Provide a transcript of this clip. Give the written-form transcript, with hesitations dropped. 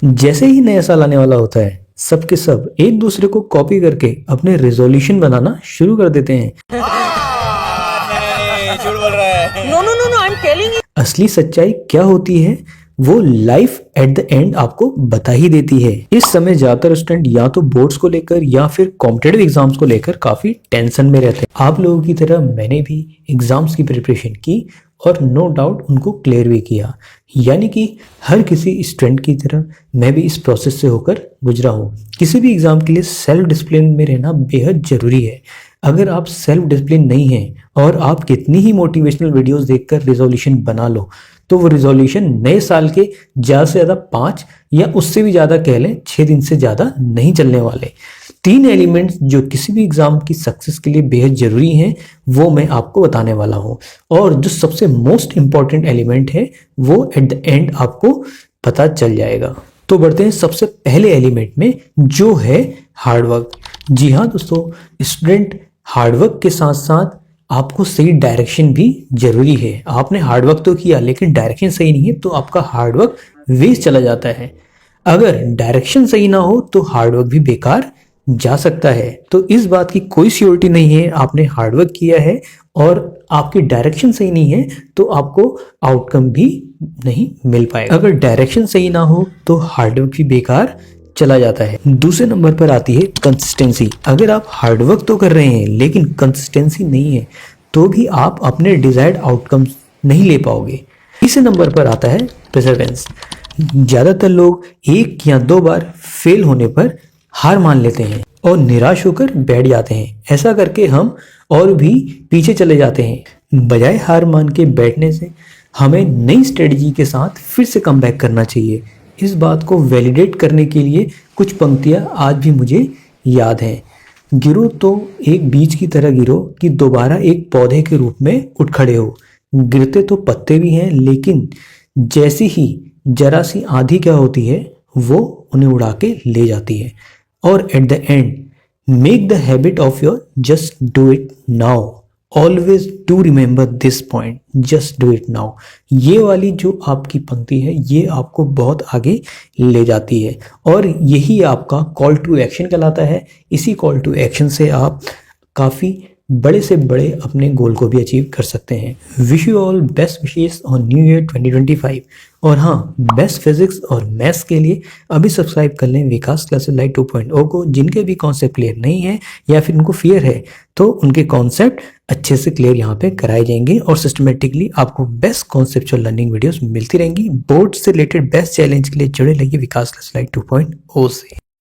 जैसे ही नया साल आने वाला होता है, सबके सब एक दूसरे को कॉपी करके अपने रेजोल्यूशन बनाना शुरू कर देते हैं। झूठ बोल रहा है। No no no no, I am telling you. असली सच्चाई क्या होती है वो लाइफ एट द एंड आपको बता ही देती है। इस समय ज्यादातर स्टूडेंट या तो बोर्ड्स को लेकर या फिर कॉम्पिटेटिव एग्जाम्स को लेकर काफी टेंशन में रहते हैं। आप लोगों की तरह मैंने भी एग्जाम्स की प्रिपरेशन की और नो डाउट उनको क्लियर भी किया। यानी कि हर किसी स्टूडेंट की तरह मैं भी इस प्रोसेस से होकर गुजरा हूँ। किसी भी एग्जाम के लिए सेल्फ डिसिप्लिन में रहना बेहद जरूरी है। अगर आप सेल्फ डिसिप्लिन नहीं हैं और आप कितनी ही मोटिवेशनल वीडियोस देखकर रिजोल्यूशन बना लो, तो वो रिजोल्यूशन नए साल के ज़्यादा से ज़्यादा 5 या उससे भी ज़्यादा कह लें 6 दिन से ज़्यादा नहीं चलने वाले। 3 एलिमेंट्स जो किसी भी एग्जाम की सक्सेस के लिए बेहद ज़रूरी हैं, वो मैं आपको बताने वाला हूँ। और जो सबसे मोस्ट इम्पॉर्टेंट एलिमेंट है वो एट द एंड आपको पता चल जाएगा। तो बढ़ते हैं सबसे पहले एलिमेंट में, जो है हार्डवर्क। जी हाँ दोस्तों, स्टूडेंट हार्डवर्क के साथ साथ आपको सही डायरेक्शन भी जरूरी है। आपने हार्डवर्क तो किया लेकिन डायरेक्शन सही नहीं है तो आपका हार्डवर्क वेस्ट चला जाता है। अगर डायरेक्शन सही ना हो तो हार्डवर्क भी बेकार जा सकता है। तो इस बात की कोई श्योरिटी नहीं है। आपने हार्डवर्क किया है और आपकी डायरेक्शन सही नहीं है तो आपको आउटकम भी नहीं मिल पाएगा। अगर डायरेक्शन सही ना हो तो हार्डवर्क भी बेकार चला जाता है। दूसरे नंबर पर आती है कंसिस्टेंसी। अगर आप हार्डवर्क तो कर रहे हैं लेकिन कंसिस्टेंसी नहीं है तो भी आप अपने डिजायर्ड आउटकम्स नहीं ले पाओगे। तीसरे नंबर पर आता है परसेवरेंस। ज़्यादातर लोग 1 या 2 बार फेल होने पर हार मान लेते हैं और निराश होकर बैठ जाते हैं। ऐसा करके हम और भी पीछे चले जाते हैं। बजाय हार मान के बैठने से हमें नई स्ट्रेटजी के साथ फिर से कमबैक करना चाहिए। इस बात को वैलिडेट करने के लिए कुछ पंक्तियाँ आज भी मुझे याद हैं। गिरो तो एक बीज की तरह गिरो कि दोबारा एक पौधे के रूप में उठ खड़े हो। गिरते तो पत्ते भी हैं लेकिन जैसी ही जरा सी आंधी क्या होती है वो उन्हें उड़ा के ले जाती है। और at the end make the habit of your just do it now. Always do remember this point, just do it now. ये वाली जो आपकी पंक्ति है ये आपको बहुत आगे ले जाती है और यही आपका कॉल टू एक्शन कहलाता है। इसी कॉल टू एक्शन से आप काफ़ी बड़े से बड़े अपने गोल को भी अचीव कर सकते हैं। Wish you all best wishes on new year 2025। और हाँ, बेस्ट फिजिक्स और मैथ्स के लिए अभी सब्सक्राइब कर लें विकास क्लासेस लाइव 2.0 को। जिनके भी कॉन्सेप्ट क्लियर नहीं है या फिर उनको फियर है तो उनके कॉन्सेप्ट अच्छे से क्लियर यहाँ पे कराए जाएंगे और सिस्टमेटिकली आपको बेस्ट कॉन्सेप्चुअल लर्निंग वीडियोस मिलती रहेंगी। बोर्ड से रिलेटेड बेस्ट चैलेंज के लिए जुड़े रहिए विकास क्लासेस लाइव 2.0 से।